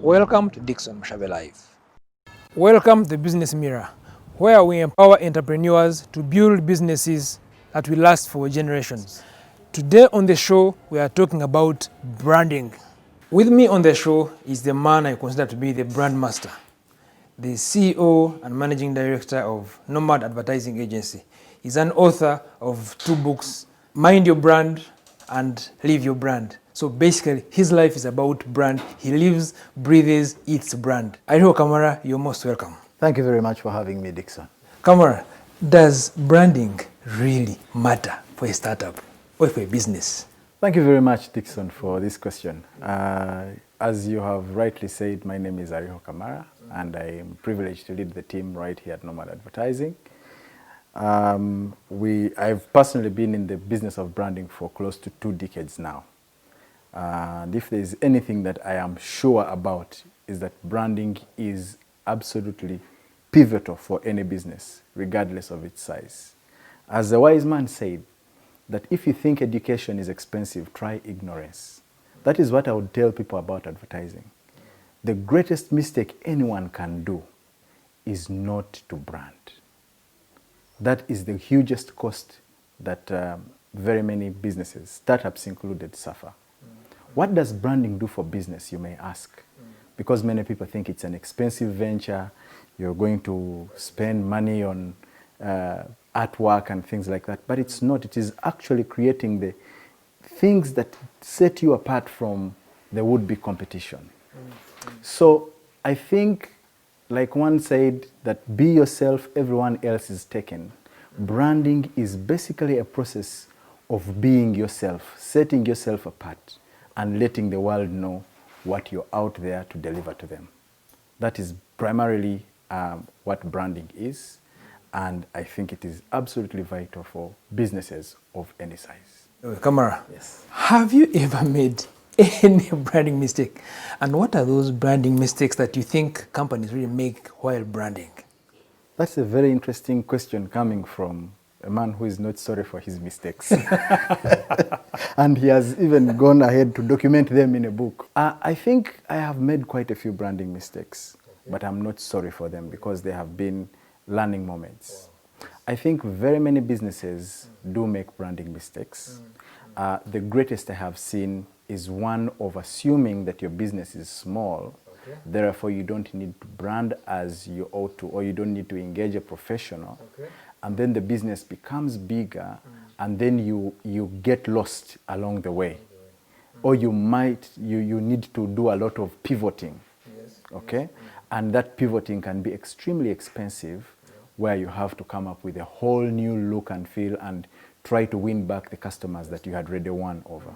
Welcome to Dixon Mashabe Live. Welcome to the Business Mirror, where we empower entrepreneurs to build businesses that will last for generations. Today on the show, we are talking about branding. With me on the show is the man I consider to be the brand master, the CEO and managing director of Nomad Advertising Agency. He's an author of 2 books, Mind Your Brand and Live Your Brand. So basically, his life is about brand. He lives, breathes, eats brand. Ariho Kamara, you're most welcome. Thank you very much for having me, Dixon. Kamara, does branding really matter for a startup or for a business? Thank you very much, Dixon, for this question. As you have rightly said, my name is Ariho Kamara, and I am privileged to lead the team right here at Nomad Advertising. I've personally been in the business of branding for close to 2 decades now. And if there is anything that I am sure about, is that branding is absolutely pivotal for any business, regardless of its size. As a wise man said, that if you think education is expensive, try ignorance. That is what I would tell people about advertising. The greatest mistake anyone can do is not to brand. That is the hugest cost that very many businesses, startups included, suffer. What does branding do for business, you may ask? Because many people think it's an expensive venture, you're going to spend money on artwork and things like that, but it's not. It is actually creating the things that set you apart from the would-be competition. So I think, like one said, that be yourself, everyone else is taken. Branding is basically a process of being yourself, setting yourself apart, and letting the world know what you're out there to deliver to them. That is primarily what branding is, and I think it is absolutely vital for businesses of any size. Kamara, Yes. have you ever made any branding mistake? And what are those branding mistakes that you think companies really make while branding? That's a very interesting question coming from a man who is not sorry for his mistakes. And he has even gone ahead to document them in a book. I think I have made quite a few branding mistakes, but I'm not sorry for them because they have been learning moments. I think very many businesses do make branding mistakes. The greatest I have seen is one of assuming that your business is small, therefore you don't need to brand as you ought to, or you don't need to engage a professional. And then the business becomes bigger, and then you get lost along the way. Or you need to do a lot of pivoting, okay? And that pivoting can be extremely expensive, where you have to come up with a whole new look and feel and try to win back the customers that you had already won over.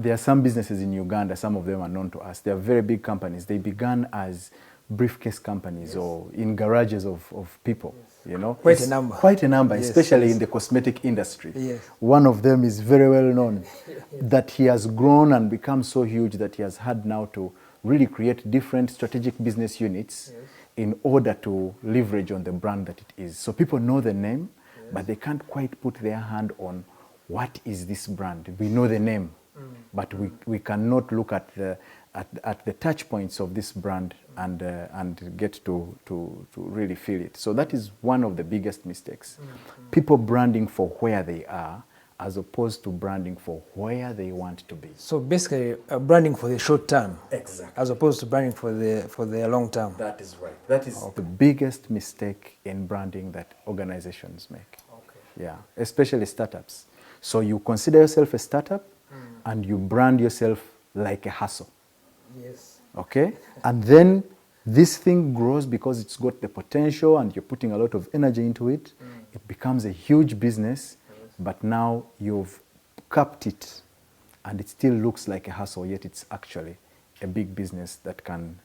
There are some businesses in Uganda, some of them are known to us. They are very big companies. They began as briefcase companies or in garages of people, you know. Quite a number. Quite a number, Yes, especially yes. in the cosmetic industry. Yes. One of them is very well known, that he has grown and become so huge that he has had now to really create different strategic business units in order to leverage on the brand that it is. So people know the name, but they can't quite put their hand on what is this brand. We know the name, but we cannot look at the touch points of this brand and get to really feel it. So that is one of the biggest mistakes. People branding for where they are as opposed to branding for where they want to be. So basically, branding for the short term, Exactly. as opposed to branding for the long term. That is right. That is the biggest mistake in branding that organizations make. Yeah, especially startups. So you consider yourself a startup and you brand yourself like a hustle. Yes. Okay? And then this thing grows because it's got the potential and you're putting a lot of energy into it. It becomes a huge business, but now you've capped it and it still looks like a hustle, yet it's actually a big business that can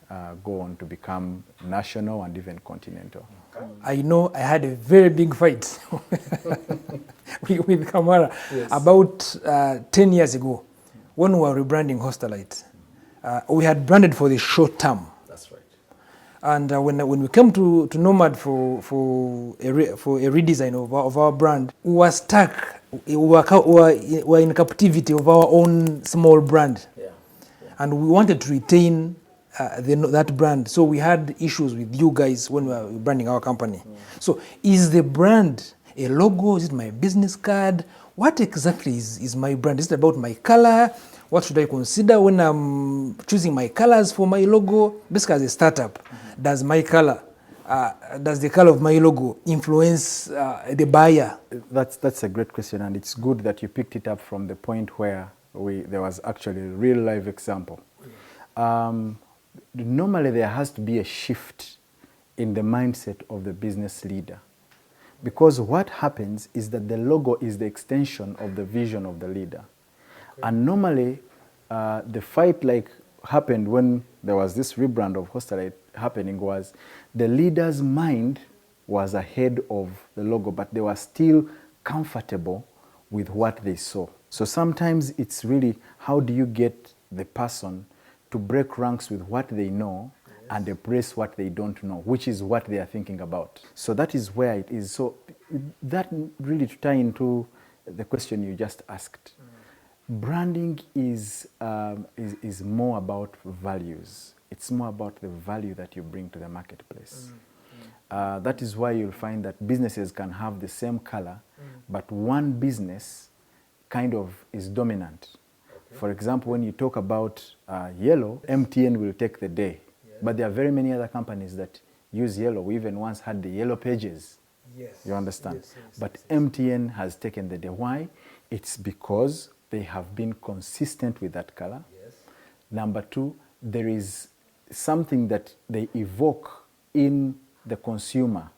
go on to become national and even continental. I know I had a very big fight with Kamara about 10 years ago when we were rebranding Hostelite. We had branded for the short term. That's right. And when we came to Nomad for a redesign of our brand, we were stuck. We were in captivity of our own small brand. Yeah. And we wanted to retain that brand. So we had issues with you guys when we were branding our company. So is the brand a logo? Is it my business card? What exactly is my brand? Is it about my color? What should I consider when I'm choosing my colors for my logo? Basically, as a startup, does my color, does the color of my logo influence the buyer? That's a great question, and it's good that you picked it up from the point where there was actually a real life example. Normally, there has to be a shift in the mindset of the business leader, because what happens is that the logo is the extension of the vision of the leader. And normally, the fight like happened when there was this rebrand of Hostelite happening was the leader's mind was ahead of the logo, but they were still comfortable with what they saw. So sometimes it's really how do you get the person to break ranks with what they know and embrace what they don't know, which is what they are thinking about. So that is where it is. So that really to tie into the question you just asked. Branding is more about values. It's more about the value that you bring to the marketplace. That is why you'll find that businesses can have the same color, but one business kind of is dominant. For example, when you talk about yellow, MTN will take the day. But there are very many other companies that use yellow. We even once had the yellow pages. Yes. You understand? Yes, yes, but yes. MTN has taken the day. Why? It's because they have been consistent with that color. Yes. Number two, there is something that they evoke in the consumer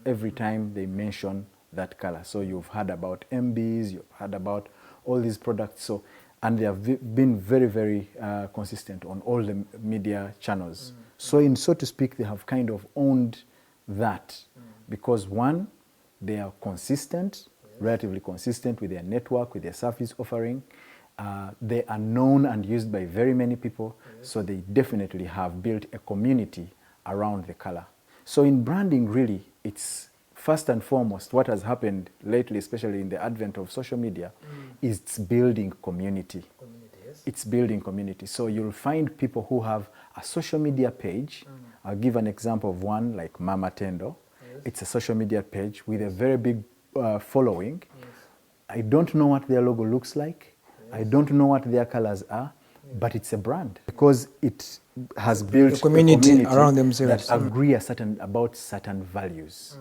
every time they mention that color. So you've heard about MBs, you've heard about all these products. So, and they have been very, very consistent on all the media channels. So in so to speak, they have kind of owned that because one, they are consistent, relatively consistent with their network, with their service offering. They are known and used by very many people, so they definitely have built a community around the color. So in branding, really, it's first and foremost what has happened lately, especially in the advent of social media, is it's building community. It's building community. So you'll find people who have a social media page. I'll give an example of one like Mama Tendo. It's a social media page with a very big following. I don't know what their logo looks like. I don't know what their colors are, but it's a brand because it has built a community around themselves that agree about certain values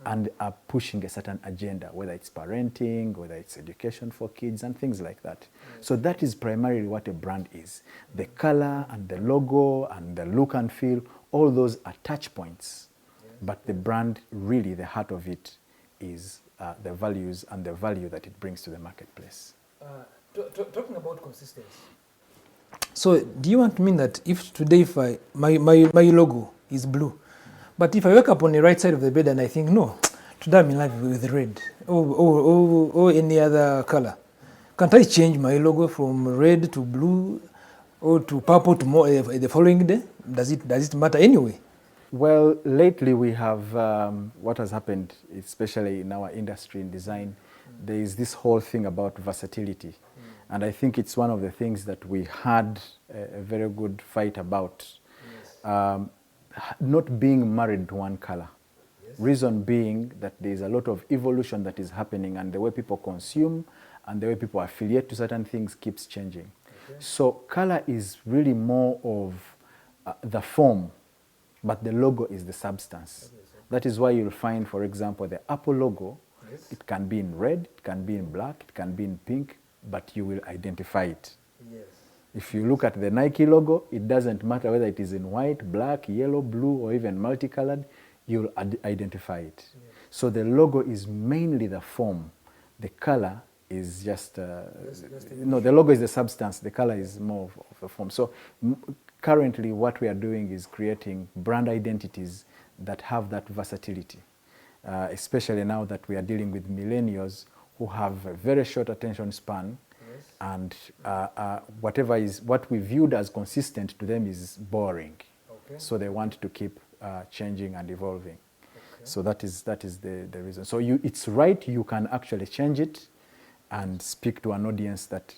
and are pushing a certain agenda, whether it's parenting, whether it's education for kids and things like that. So that is primarily what a brand is. The color and the logo and the look and feel, all those are touch points. But the brand, really the heart of it is the values and the value that it brings to the marketplace. Talking about consistency. So do you want to mean that if today my logo is blue, but if I wake up on the right side of the bed and I think, no, today I'm in love with red or any other color, can't I change my logo from red to blue or to purple to the following day? Does it matter anyway? Well, lately we have what has happened, especially in our industry in design, there is this whole thing about versatility. And I think it's one of the things that we had a very good fight about. Not being married to one color. Reason being that there's a lot of evolution that is happening and the way people consume and the way people affiliate to certain things keeps changing. So color is really more of the form, but the logo is the substance. That is why you'll find, for example, the Apple logo, it can be in red, it can be in black, it can be in pink, but you will identify it. If you look at the Nike logo, it doesn't matter whether it is in white, black, yellow, blue, or even multicolored, you'll identify it. So the logo is mainly the form. The color is just, no, the logo is the substance, the color is more of the form. So currently what we are doing is creating brand identities that have that versatility, especially now that we are dealing with millennials who have a very short attention span, and what we viewed as consistent to them is boring. So they want to keep changing and evolving. So that is the reason. So it's right, you can actually change it and speak to an audience that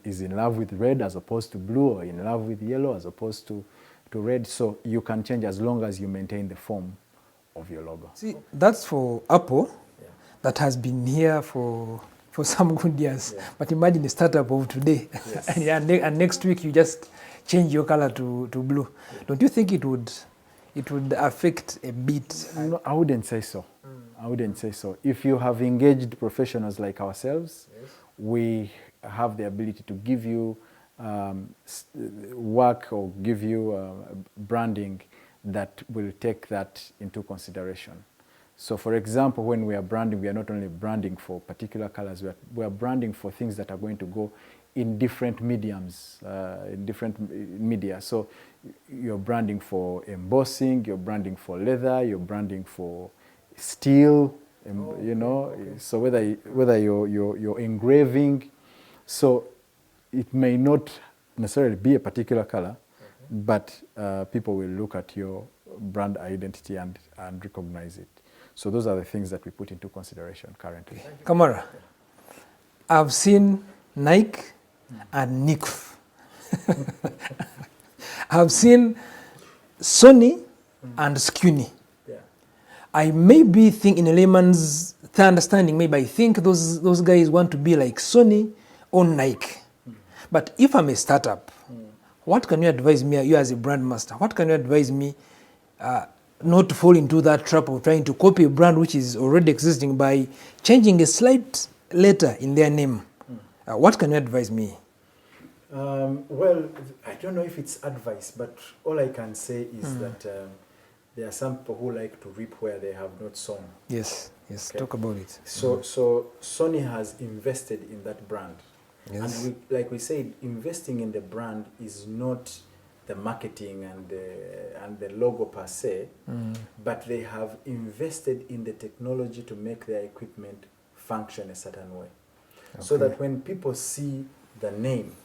is in love with red as opposed to blue, or in love with yellow as opposed to red. So you can change as long as you maintain the form of your logo. See, that's for Apple. Yeah. That has been here for some good years. Yeah. But imagine the startup of today. Yes. and next week you just change your color to blue. Yeah. Don't you think it would affect a bit? No, I wouldn't say so. I wouldn't say so. If you have engaged professionals like ourselves, yes, we have the ability to give you work or give you branding that will take that into consideration. So for example, when we are branding, we are not only branding for particular colors, we are branding for things that are going to go in different mediums, in different media. So you're branding for embossing, you're branding for leather, you're branding for steel, you know. Okay. So whether you're engraving, so it may not necessarily be a particular color, but people will look at your brand identity and recognize it. So those are the things that we put into consideration currently. Kamara, I've seen Nike and NICF. I've seen Sony and Scuny. Yeah. I maybe think, in a layman's understanding, maybe I think those guys want to be like Sony or Nike. But if I'm a startup, what can you advise me, you as a brand master, what can you advise me not to fall into that trap of trying to copy a brand which is already existing by changing a slight letter in their name? What can you advise me? Well, I don't know if it's advice, but all I can say is that there are some people who like to reap where they have not sown. Yes, okay? Talk about it. So Sony has invested in that brand. Yes. And like we said, investing in the brand is not the marketing and the logo per se, but they have invested in the technology to make their equipment function a certain way. Okay. So that when people see the name,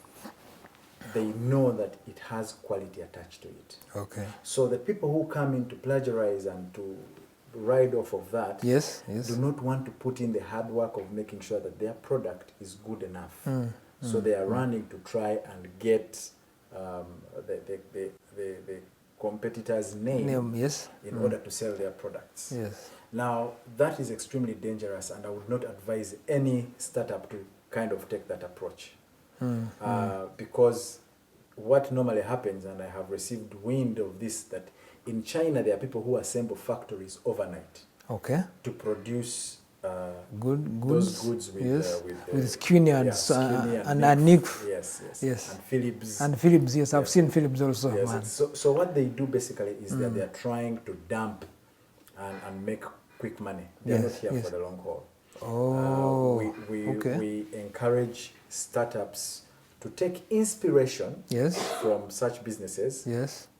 they know that it has quality attached to it. Okay. So the people who come in to plagiarize and to ride off of that, yes, do not want to put in the hard work of making sure that their product is good enough. So they are running to try and get the competitor's name yes, in order to sell their products. Yes. Now, that is extremely dangerous, and I would not advise any startup to kind of take that approach. Because what normally happens, and I have received wind of this, that in China there are people who assemble factories overnight, okay, to produce goods, those goods with yes, with Scuny and NICF. Yes, and Philips. And Philips, yes, I've seen Philips also. Yes. Man. So what they do basically is that they are trying to dump and make quick money. They are not here for the long haul. Oh, we encourage startups to take inspiration from such businesses,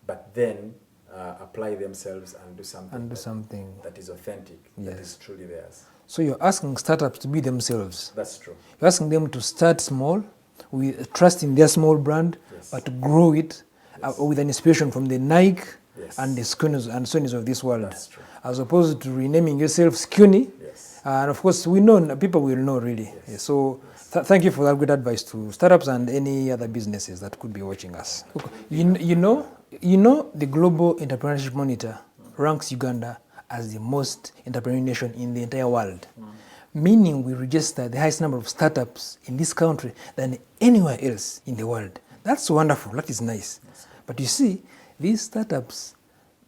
but then apply themselves and do something, that is authentic, that is truly theirs. So you're asking startups to be themselves. That's true. You're asking them to start small, with trust in their small brand, but to grow it with an inspiration from the Nike and the Sonys of this world. That's true. As opposed to renaming yourself Scuny. And of course, we know, people will know really. So thank you for that good advice to startups and any other businesses that could be watching us. You know, the Global Entrepreneurship Monitor ranks Uganda as the most entrepreneurial nation in the entire world. Meaning we register the highest number of startups in this country than anywhere else in the world. That's wonderful, that is nice. But you see, these startups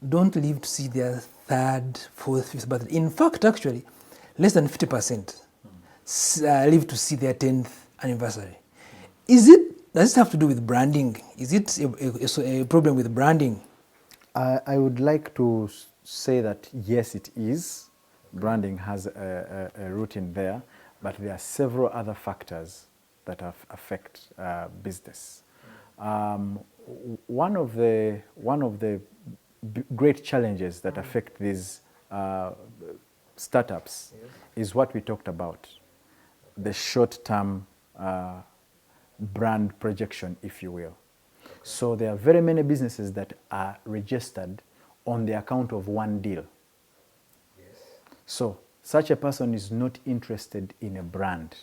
don't live to see their third, fourth, fifth birthday. In fact, actually, less than 50% live to see their 10th anniversary. Does it have to do with branding? Is it a problem with branding? I would like to say that yes, it is. Branding has a root in there, but there are several other factors that affect business. One of the great challenges that affect these startups is what we talked about, the short-term brand projection, if you will. So there are very many businesses that are registered on the account of one deal. So such a person is not interested in a brand.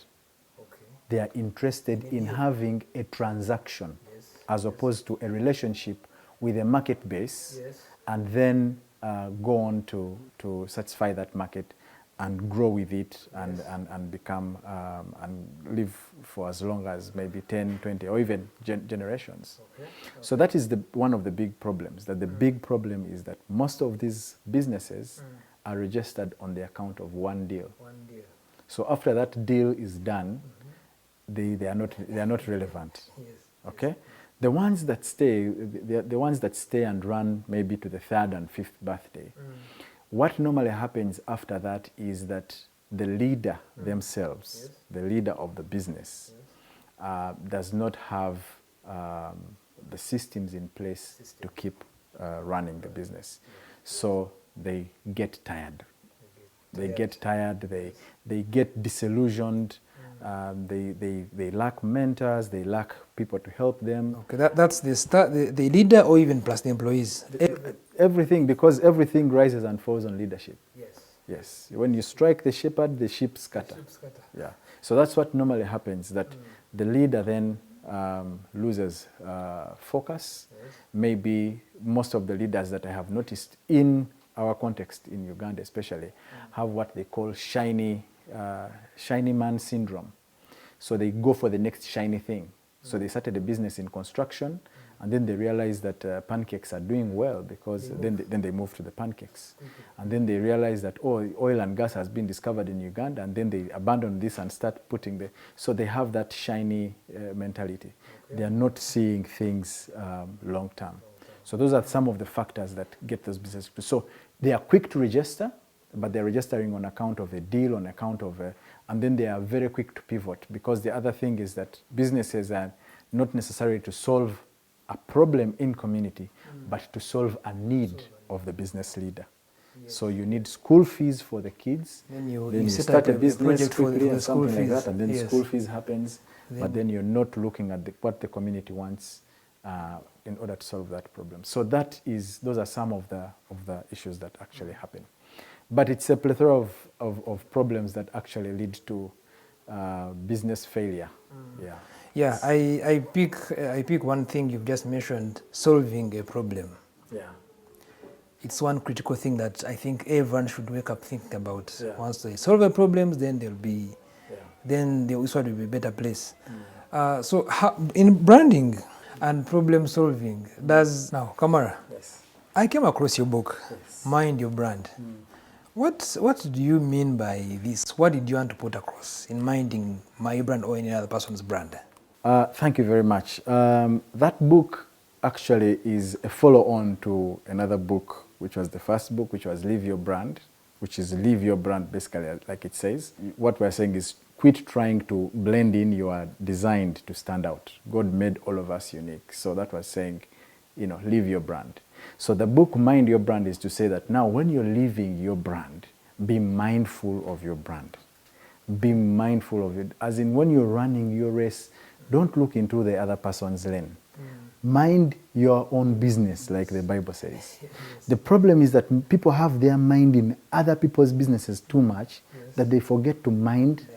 they are interested in having a transaction as opposed to a relationship with a market base and then go on to satisfy that market and grow with it and become and live for as long as maybe 10, 20 or even generations. So that is one of the big problems, that the big problem is that most of these businesses are registered on the account of one deal. So after that deal is done, they are not relevant. Okay? The ones that stay, the ones that stay and run maybe to the 3rd and 5th birthday, what normally happens after that is that the leader themselves, the leader of the business, does not have the systems in place to keep running the business. So they get tired. They get tired, they get disillusioned, they lack mentors, they lack people to help them. Okay, that's the leader or even plus the employees? Everything, because everything rises and falls on leadership. Yes. When you strike the shepherd, the sheep scatter. Yeah. So that's what normally happens, that the leader then loses focus. Maybe most of the leaders that I have noticed in our context in Uganda especially have what they call shiny man syndrome. So they go for the next shiny thing. So they started a business in construction, and then they realized that pancakes are doing well, because then they move to the pancakes. And then they realize that oil and gas has been discovered in Uganda, and then they abandon this and start putting so they have that shiny mentality. They are not seeing things long term. So those are some of the factors that get those businesses. So they are quick to register, but they're registering on account of a deal, on account of and then they are very quick to pivot, because the other thing is that businesses are not necessary to solve a problem in community, but to solve a need of the business leader. So you need school fees for the kids, then you start a business quickly and something like that, and then school fees happens, but then you're not looking at what the community wants in order to solve that problem. So those are some of the issues that actually happen. But it's a plethora of problems that actually lead to business failure. Yeah, I pick one thing you've just mentioned, solving a problem. It's one critical thing that I think everyone should wake up thinking about. Once they solve a problem, then the world will be a better place. So in branding and problem solving, now Kamara, I came across your book, Mind Your Brand. What do you mean by this? What did you want to put across in minding my brand or any other person's brand? Thank you very much. That book actually is a follow-on to another book, which was the first book, which was Live Your Brand, which is Live Your Brand, basically, like it says. What we're saying is quit trying to blend in. You are designed to stand out. God made all of us unique. So that was saying, live your brand. So the book Mind Your Brand is to say that now when you're living your brand, be mindful of your brand. Be mindful of it. As in, when you're running your race, don't look into the other person's lane. Mind your own business, like the Bible says. The problem is that people have their mind in other people's businesses too much, that they forget to mind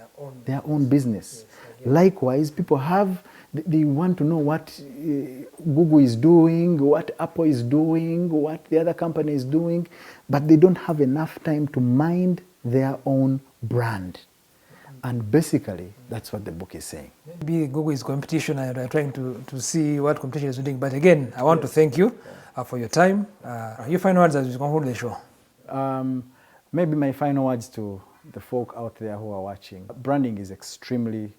their own business. Likewise, people they want to know what Google is doing, what Apple is doing, what the other company is doing, but they don't have enough time to mind their own brand. And basically, that's what the book is saying. Maybe Google is competition, and I'm trying to see what competition is doing. But again, I want to thank you for your time. Your final words as we conclude the show. Maybe my final words to the folk out there who are watching. Branding is extremely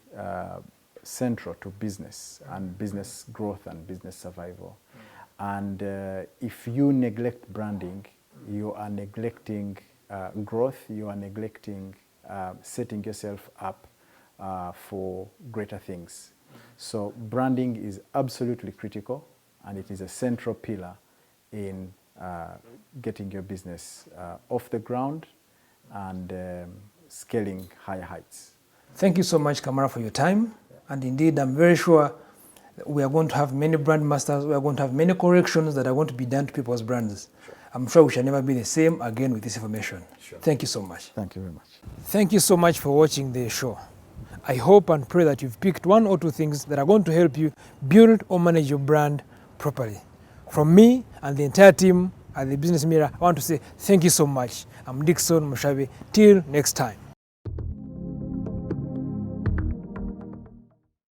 central to business and business growth and business survival. And if you neglect branding, you are neglecting growth, you are neglecting setting yourself up for greater things. So branding is absolutely critical, and it is a central pillar in getting your business off the ground and scaling higher heights. Thank you so much, Kamara, for your time. And indeed, I'm very sure we are going to have many brand masters. We are going to have many corrections that are going to be done to people's brands. Sure. I'm sure we shall never be the same again with this information. Sure. Thank you so much. Thank you very much. Thank you so much for watching the show. I hope and pray that you've picked one or two things that are going to help you build or manage your brand properly. From me and the entire team at the Business Mirror, I want to say thank you so much. I'm Dickson Mushabe. Till next time.